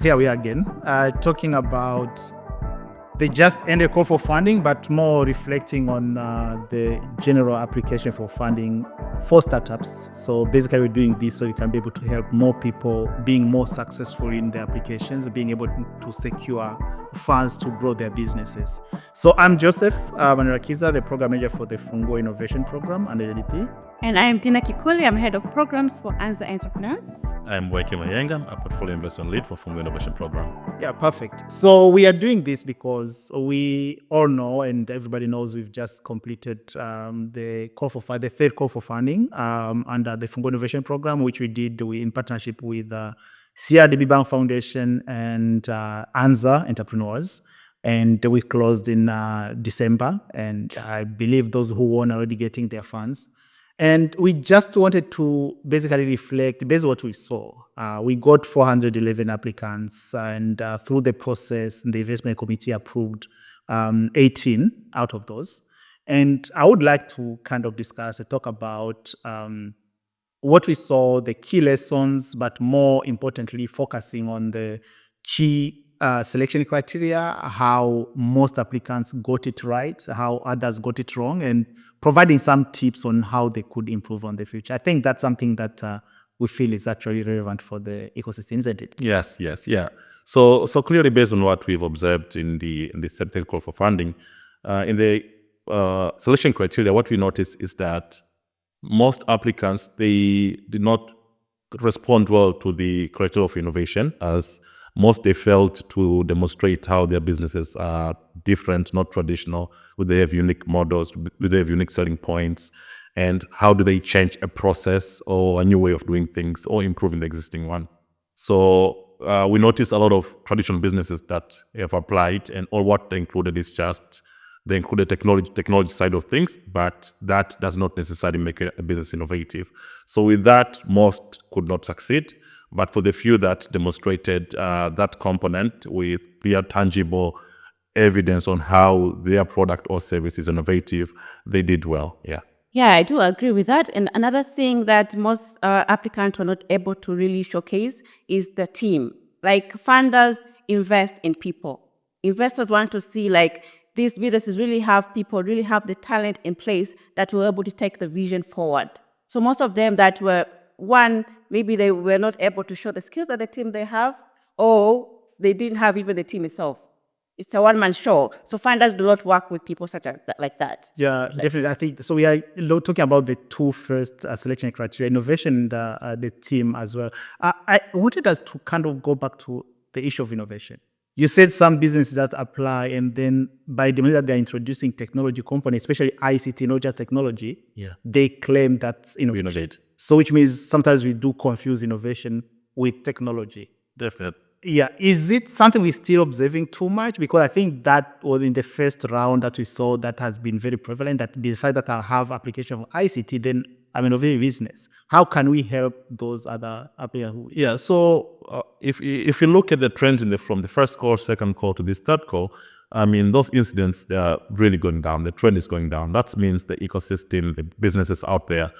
Here we are again, talking about the just ended call for funding, but more reflecting on the general application for funding for startups. So basically, we're doing this so we can be able to help more people being more successful in their applications, being able to secure funds to grow their businesses. So I'm Joseph Manirakiza, the program manager for the Funguo Innovation Program under ADP. And I'm Dina Kikuli. I'm head of programs for ANZA Entrepreneurs. I'm Weke Mayenga, a portfolio investment lead for Funguo Innovation Program. Yeah, perfect. So we are doing this because we all know, and everybody knows, we've just completed the third call for funding under the Funguo Innovation Program, which we did in partnership with CRDB Bank Foundation and ANZA Entrepreneurs. And we closed in December, and I believe those who won are already getting their funds. And we just wanted to basically reflect based on what we saw. We got 411 applicants, and through the process, the investment committee approved 18 out of those. And I would like to kind of discuss and talk about what we saw, the key lessons, but more importantly, focusing on the key selection criteria, how most applicants got it right, how others got it wrong, and providing some tips on how they could improve on the future. I think that's something that we feel is actually relevant for the ecosystem, isn't it? Yes. So clearly, based on what we've observed in the third call for funding, in the selection criteria, what we noticed is that most applicants, they did not respond well to the criteria of innovation, as most they failed to demonstrate how their businesses are different, not traditional, would they have unique models, would they have unique selling points, and how do they change a process or a new way of doing things or improving the existing one. So we noticed a lot of traditional businesses that have applied, and all what they included is just they included technology side of things, but that does not necessarily make a business innovative. So with that, most could not succeed. But for the few that demonstrated that component with clear, tangible evidence on how their product or service is innovative, they did well. Yeah, I do agree with that. And another thing that most applicants were not able to really showcase is the team. Like, funders invest in people. Investors want to see like these businesses really have people, really have the talent in place that were able to take the vision forward. So most of them that were maybe they were not able to show the skills that the team they have, or they didn't have even the team itself. It's a one-man show. So funders do not work with people like that. Yeah, definitely. I think so. We are talking about the two first selection criteria, innovation, and the team as well. I wanted us to kind of go back to the issue of innovation. You said some businesses that apply, and then by the way that they're introducing technology companies, especially ICT, not just technology, they claim that's innovation. So which means sometimes we do confuse innovation with technology. Definitely. Yeah. Is it something we're still observing too much? Because I think that was in the first round that we saw that has been very prevalent, that besides that I have application for ICT, then I'm in a very business. How can we help those other applicants? Yeah, so if you look at the trends from the first call, second call to this third call, I mean, those incidents, they are really going down. The trend is going down. That means the ecosystem, the businesses out there,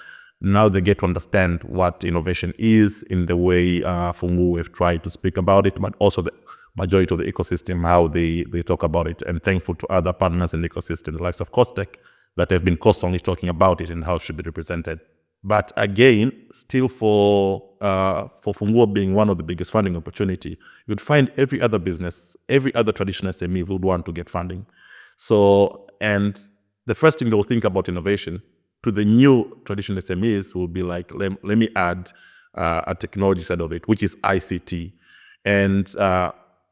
now they get to understand what innovation is in the way Funguo have tried to speak about it, but also the majority of the ecosystem, how they talk about it. And thankful to other partners in the ecosystem, the likes of Costech, that have been constantly talking about it and how it should be represented. But again, still for Funguo being one of the biggest funding opportunity, you'd find every other business, every other traditional SME would want to get funding. So, and the first thing they'll think about innovation to the new traditional SMEs will be like, let me add a technology side of it, which is ICT. And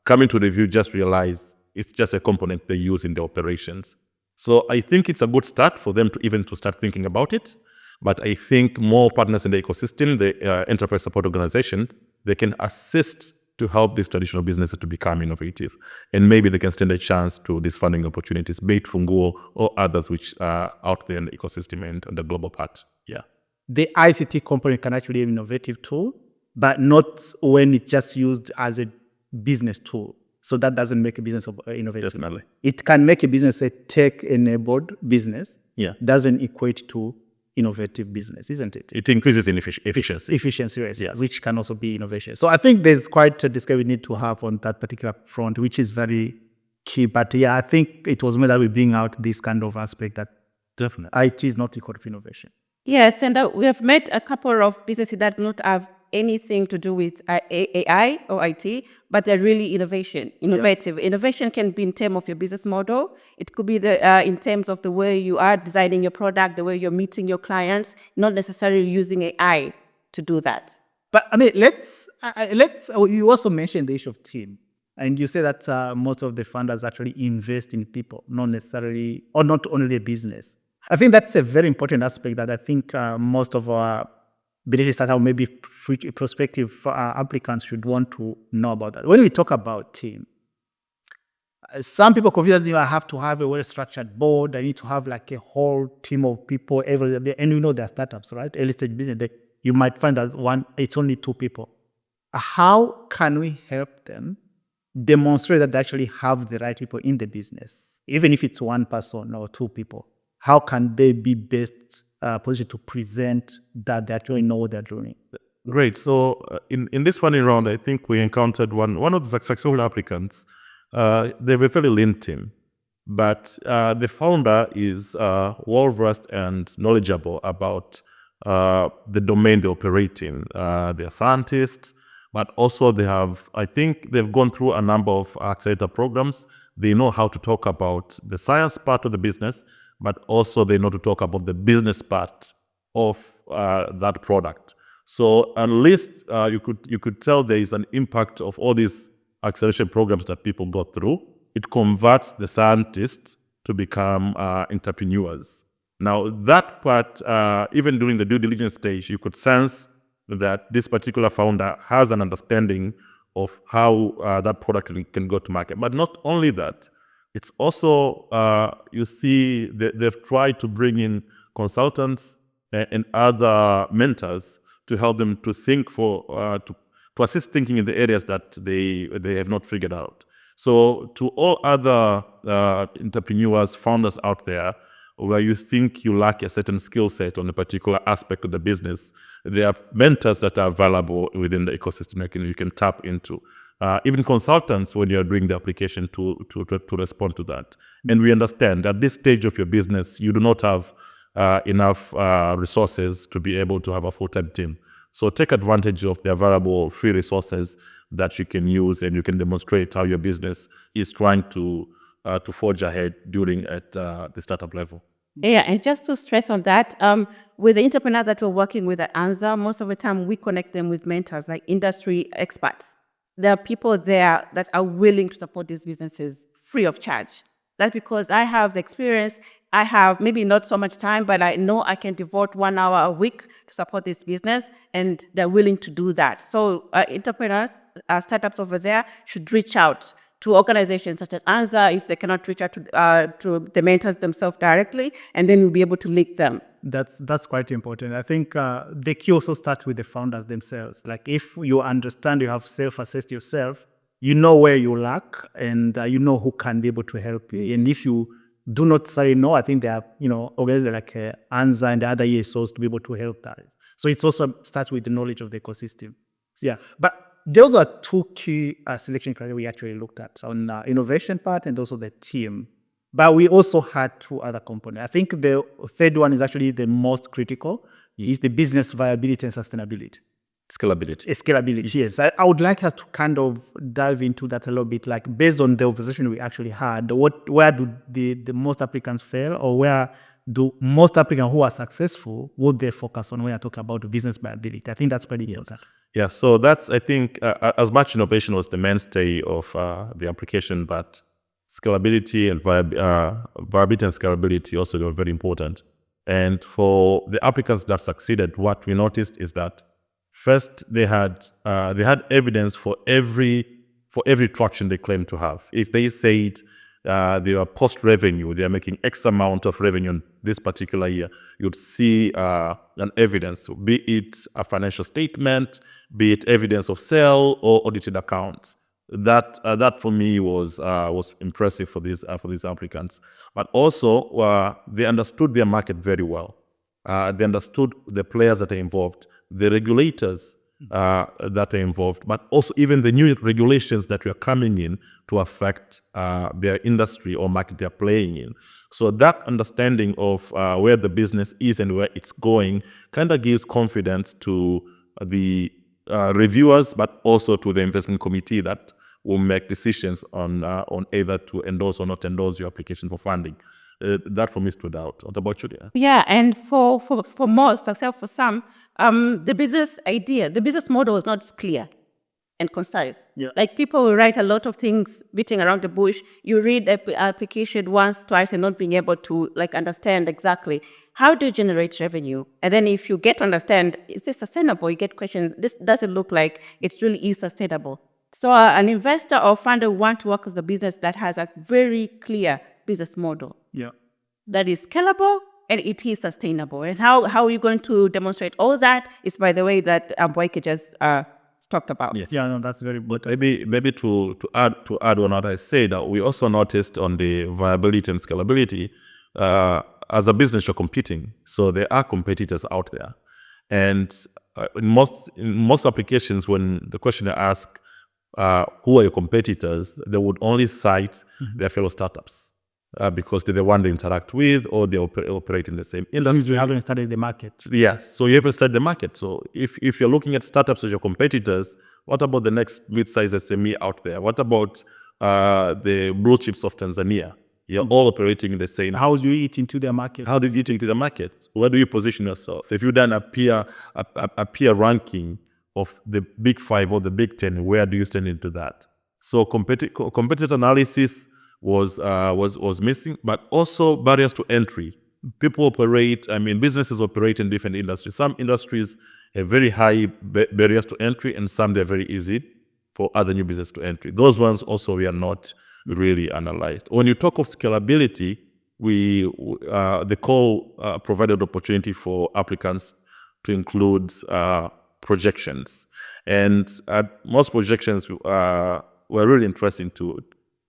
coming to review, just realize it's just a component they use in their operations. So I think it's a good start for them to start thinking about it. But I think more partners in the ecosystem, the enterprise support organization, they can assist to help these traditional businesses to become innovative. And maybe they can stand a chance to these funding opportunities, be it Funguo or others which are out there in the ecosystem and on the global part. Yeah. The ICT component can actually be an innovative tool, but not when it's just used as a business tool. So that doesn't make a business innovative. Definitely. It can make a business a tech-enabled business. Yeah. Doesn't equate to innovative business, isn't it? It increases in efficiency. Efficiency rates, Yes. which can also be innovation. So I think there's quite a discussion we need to have on that particular front, which is very key. But yeah, I think it was more that we bring out this kind of aspect that Definitely. IT is not equal to innovation. Yes, and we have met a couple of businesses that do not have anything to do with AI or IT, but they're really innovative. Innovation can be in terms of your business model. It could be in terms of the way you are designing your product, the way you're meeting your clients, not necessarily using AI to do that. But I mean, you also mentioned the issue of team. And you say that most of the funders actually invest in people, not necessarily, or not only a business. I think that's a very important aspect that I think most of our businesses that are maybe prospective applicants should want to know about that. When we talk about team, some people consider that I have to have a well-structured board. I need to have like a whole team of people. And you know they're startups, right? Early stage business, you might find that it's only 2 people. How can we help them demonstrate that they actually have the right people in the business, even if it's 1 person or 2 people? How can they be best positioned to present that they actually know what they're doing? Great. So in this funding round, I think we encountered one of the successful applicants. They were a very lean team, but the founder is well-versed and knowledgeable about the domain they operate in. They're scientists, but also I think they've gone through a number of accelerator programs. They know how to talk about the science part of the business, but also they know to talk about the business part of that product. So at least you could tell there is an impact of all these acceleration programs that people go through. It converts the scientists to become entrepreneurs. Now that part, even during the due diligence stage, you could sense that this particular founder has an understanding of how that product can go to market. But not only that, it's also, you see, they've tried to bring in consultants and other mentors to help them to think to assist thinking in the areas that they have not figured out. So to all other entrepreneurs, founders out there, where you think you lack a certain skill set on a particular aspect of the business, there are mentors that are available within the ecosystem you can tap into. Even consultants when you're doing the application to respond to that. And we understand at this stage of your business, you do not have enough resources to be able to have a full-time team. So take advantage of the available free resources that you can use, and you can demonstrate how your business is trying to forge ahead during at the startup level. Yeah, and just to stress on that, with the entrepreneurs that we're working with at ANZA, most of the time we connect them with mentors like industry experts. There are people there that are willing to support these businesses free of charge. That's because I have the experience. I have maybe not so much time, but I know I can devote 1 hour a week to support this business, and they're willing to do that. So entrepreneurs, startups over there should reach out to organizations such as ANZA if they cannot reach out to the mentors themselves directly, and then we'll be able to link them. That's quite important. I think the key also starts with the founders themselves. Like if you understand, you have self-assessed yourself, you know where you lack, and you know who can be able to help you. And if you do not say no, I think there are organizations like ANZA and the other ESOs to be able to help that. So it also starts with the knowledge of the ecosystem. Yeah, but those are 2 key selection criteria we actually looked at on innovation part and also the team. But we also had 2 other components. I think the third one is actually the most critical, is the business viability and sustainability. Scalability, yes. I would like us to kind of dive into that a little bit, like based on the conversation we actually had, where do the most applicants fail, or where do most applicants who are successful, would they focus on when I talk about business viability? I think that's pretty important. Yeah, so that's, I think, as much innovation was the mainstay of the application, but scalability and viability and scalability also were very important. And for the applicants that succeeded, what we noticed is that first they had evidence for every traction they claimed to have. If they said they are post-revenue, they are making X amount of revenue in this particular year, you'd see an evidence, be it a financial statement, be it evidence of sale or audited accounts. That for me was impressive for these applicants. But also they understood their market very well. They understood the players that are involved, the regulators that are involved, but also even the new regulations that were coming in to affect their industry or market they're playing in. So that understanding of where the business is and where it's going kind of gives confidence to the reviewers, but also to the investment committee that will make decisions on either to endorse or not endorse your application for funding. That for me stood out. What about you, Dia? Yeah, and for most, except for some, the business idea, the business model is not clear and concise. Yeah. Like people will write a lot of things beating around the bush. You read the application once, twice, and not being able to like understand exactly how do you generate revenue. And then if you get to understand, is this sustainable? You get questions. This doesn't look like it really is sustainable. So an investor or funder will want to work with a business that has a very clear business model Yeah. that is scalable and it is sustainable. And how are you going to demonstrate all that is by the way that Boyke just talked about. Yes. Yeah, no, that's very But important. maybe to add on what I said, we also noticed on the viability and scalability, as a business you're competing, so there are competitors out there, and in most applications, when the questioner asks who are your competitors, they would only cite their fellow startups because they're the one they interact with or they operate in the same Since industry. we haven't studied the market. Yes, so you haven't studied the market. So if you're looking at startups as your competitors, what about the next mid-sized SME out there? What about the blue chips of Tanzania? You're all operating in the same. How do you eat into their market? How do you take to the market? Where do you position yourself? If you've done a peer ranking of the big 5 or the big 10, where do you stand into that? So competitor analysis was missing, but also barriers to entry. Businesses operate in different industries. Some industries have very high barriers to entry, and some they're very easy for other new business to entry. Those ones also we are not really analyzed. When you talk of scalability, the call provided opportunity for applicants to include projections, and most projections were really interesting to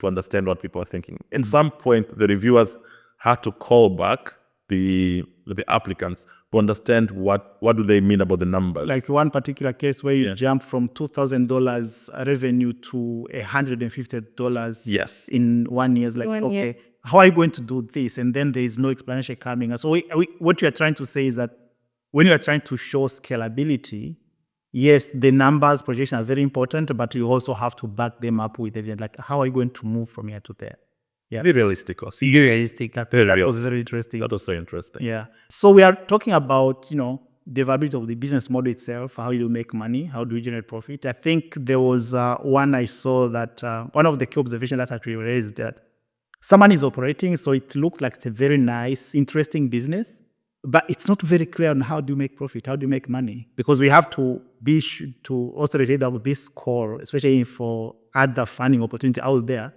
understand what people are thinking. At some point, the reviewers had to call back the applicants to understand what do they mean about the numbers. Like one particular case where you jump from $2,000 revenue to $150 Yes. in 1 year. Like, 1 year. okay, how are you going to do this? And then there is no explanation coming. So what you are trying to say is that when you are trying to show scalability, yes, the numbers, projection are very important, but you also have to back them up with evidence. Like, how are you going to move from here to there? Yeah. Be realistic also. Be realistic. That was realistic. very interesting. That was so interesting. Yeah. So we are talking about, the viability of the business model itself, how you make money, how do you generate profit. I think there was one I saw that one of the key observations that actually raised that someone is operating, so it looks like it's a very nice, interesting business, but it's not very clear on how do you make profit, how do you make money, because we have to also relate that with this core, especially for other funding opportunity out there.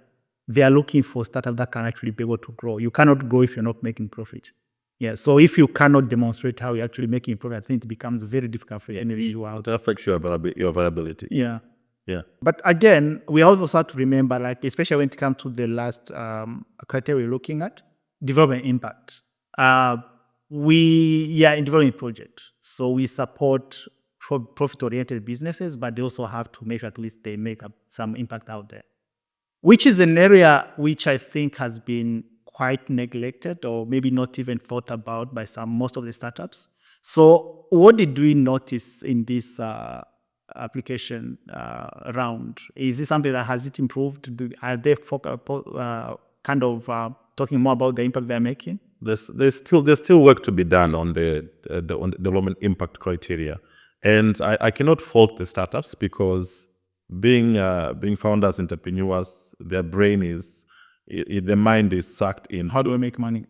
They are looking for startups that can actually be able to grow. You cannot grow if you're not making profit. Yeah. So if you cannot demonstrate how you're actually making profit, I think it becomes very difficult for any review out. It affects your viability. Yeah. Yeah. But again, we also have to remember, like, especially when it comes to the last criteria we're looking at, development impact. In development project. So we support profit-oriented businesses, but they also have to make sure at least they make some impact out there, which is an area which I think has been quite neglected or maybe not even thought about by most of the startups. So what did we notice in this application round? Is this something that has it improved? Are they talking more about the impact they're making? There's still work to be done on the development impact criteria, and I cannot fault the startups because being founders, entrepreneurs, their mind is sucked in. How do we make money?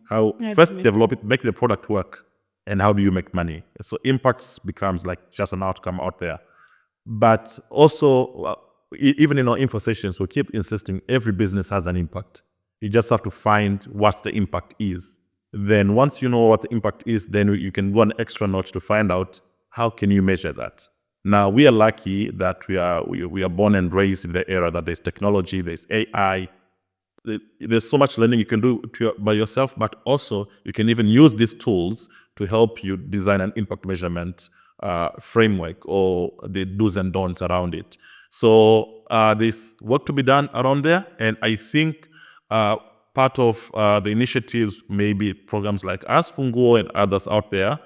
First develop it, make the product work, and how do you make money? So impacts becomes like just an outcome out there. But also, even in our info sessions, we keep insisting every business has an impact. You just have to find what the impact is. Then once you know what the impact is, then you can go an extra notch to find out how can you measure that. Now, we are lucky that we are born and raised in the era that there's technology, there's AI, there's so much learning you can do by yourself, but also you can even use these tools to help you design an impact measurement framework or the do's and don'ts around it. So there's work to be done around there, and I think part of the initiatives, maybe programs like us, Funguo, and others out there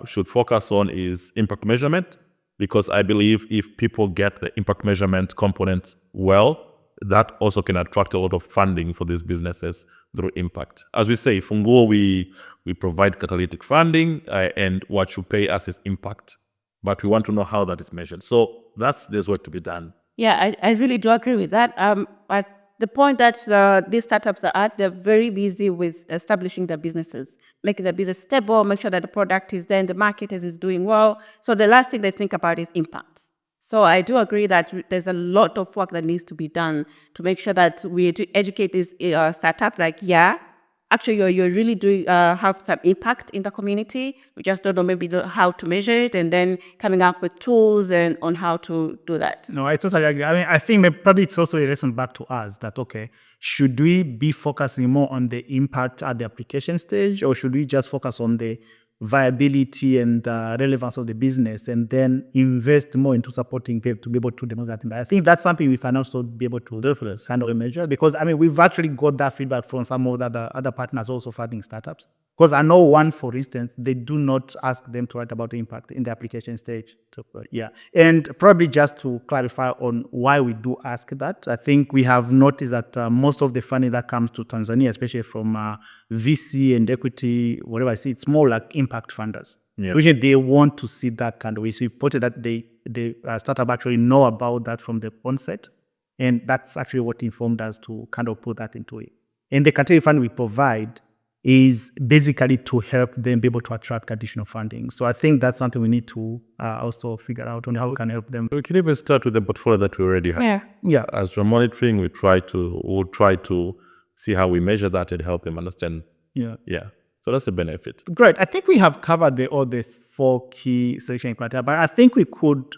should focus on is impact measurement, because I believe if people get the impact measurement component well, that also can attract a lot of funding for these businesses through impact. As we say, Funguo, we provide catalytic funding, and what you pay us is impact. But we want to know how that is measured. So there's work to be done. Yeah, I really do agree with that. But the point that these startups are at, they're very busy with establishing their businesses, making the business stable, make sure that the product is there and the market is doing well. So the last thing they think about is impact. So I do agree that there's a lot of work that needs to be done to make sure that we educate these startups like, actually you're really doing have some impact in the community. We just don't know how to measure it, and then coming up with tools and on how to do that. No, I totally agree. I mean, I think probably it's also a lesson back to us that, okay, should we be focusing more on the impact at the application stage, or should we just focus on the viability and relevance of the business and then invest more into supporting people to be able to demonstrate that? I think that's something we can also be able to kind of measure, because I mean, we've actually got that feedback from some of the other partners also funding startups. Because I know one, for instance, they do not ask them to write about the impact in the application stage. And probably just to clarify on why we do ask that, I think we have noticed that most of the funding that comes to Tanzania, especially from VC and equity, whatever I see, it's more like impact funders. Yeah. Which they want to see that kind of way. So important that the startup actually know about that from the onset. And that's actually what informed us to kind of put that into it. And the category fund we provide is basically to help them be able to attract additional funding. So I think that's something we need to also figure out on how we can help them. We can even start with the portfolio that we already have. Yeah. As we're monitoring, we'll try to see how we measure that and help them understand. Yeah. So that's the benefit. Great. I think we have covered all the 4 key selection criteria, but I think we could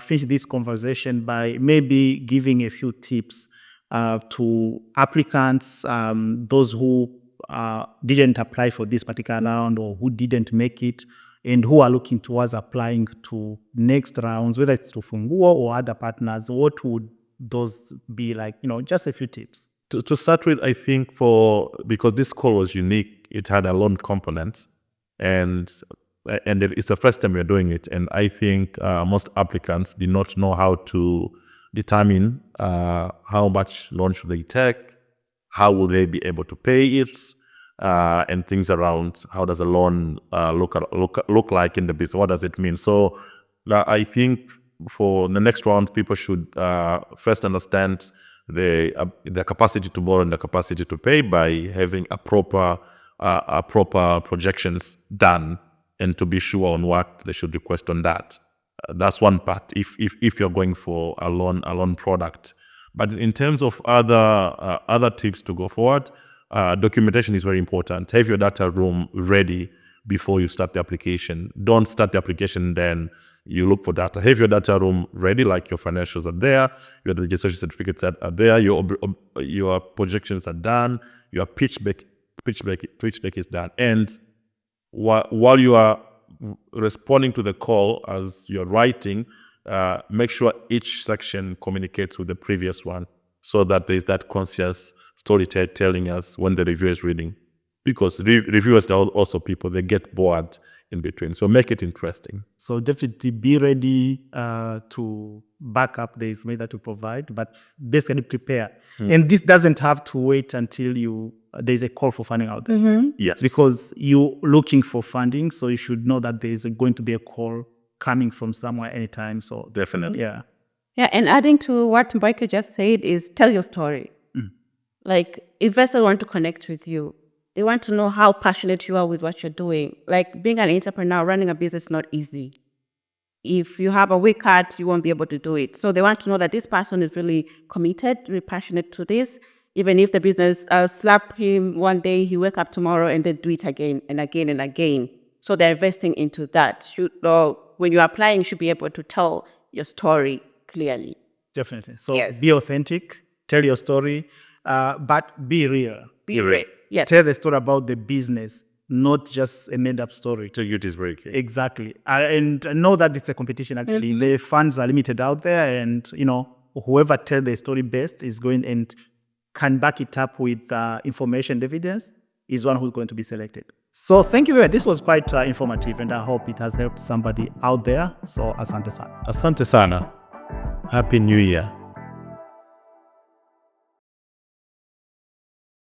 finish this conversation by maybe giving a few tips to applicants, those who didn't apply for this particular round or who didn't make it, and who are looking towards applying to next rounds, whether it's to Funguo or other partners. What would those be like? Just a few tips. To start with, I think because this call was unique, it had a loan component, and it's the first time we're doing it. And I think most applicants did not know how to determine how much loan should they take, how will they be able to pay it, and things around how does a loan look like in the business, what does it mean. So I think for the next round, people should first understand the capacity to borrow and the capacity to pay by having a proper projections done, and to be sure on what they should request on that. That's one part if you're going for a loan product. But in terms of other tips to go forward, documentation is very important. Have your data room ready before you start the application. Don't start the application then you look for data. Have your data room ready, like your financials are there, your registration certificates are there, your projections are done, your pitch deck is done. And while you are responding to the call as you're writing, make sure each section communicates with the previous one, so that there's that conscious storytelling telling us when the reviewer is reading. Because reviewers are also people, they get bored in between. So make it interesting. So definitely be ready to back up the information that you provide, but basically prepare. And this doesn't have to wait until there's a call for funding out there. Mm-hmm. Yes. Because you're looking for funding, so you should know that there's going to be a call coming from somewhere anytime. So Definitely. Yeah, and adding to what Mbaike just said is tell your story. Like, investors want to connect with you. They want to know how passionate you are with what you're doing. Like, being an entrepreneur, running a business is not easy. If you have a weak heart, you won't be able to do it. So they want to know that this person is really committed, really passionate to this. Even if the business slap him one day, he wake up tomorrow and then do it again and again and again. So they're investing into that. When you're applying, you should be able to tell your story clearly. definitely. So Yes. be authentic, tell your story, but be real. Be real. Yes. Tell the story about the business. not just a made-up story. Integrity is very key. Exactly. And know that it's a competition, actually. The funds are limited out there, and, whoever tells the story best is going and can back it up with information and evidence is one who's going to be selected. So thank you very much. This was quite informative, and I hope it has helped somebody out there. So asante sana. Asante sana. Happy New Year.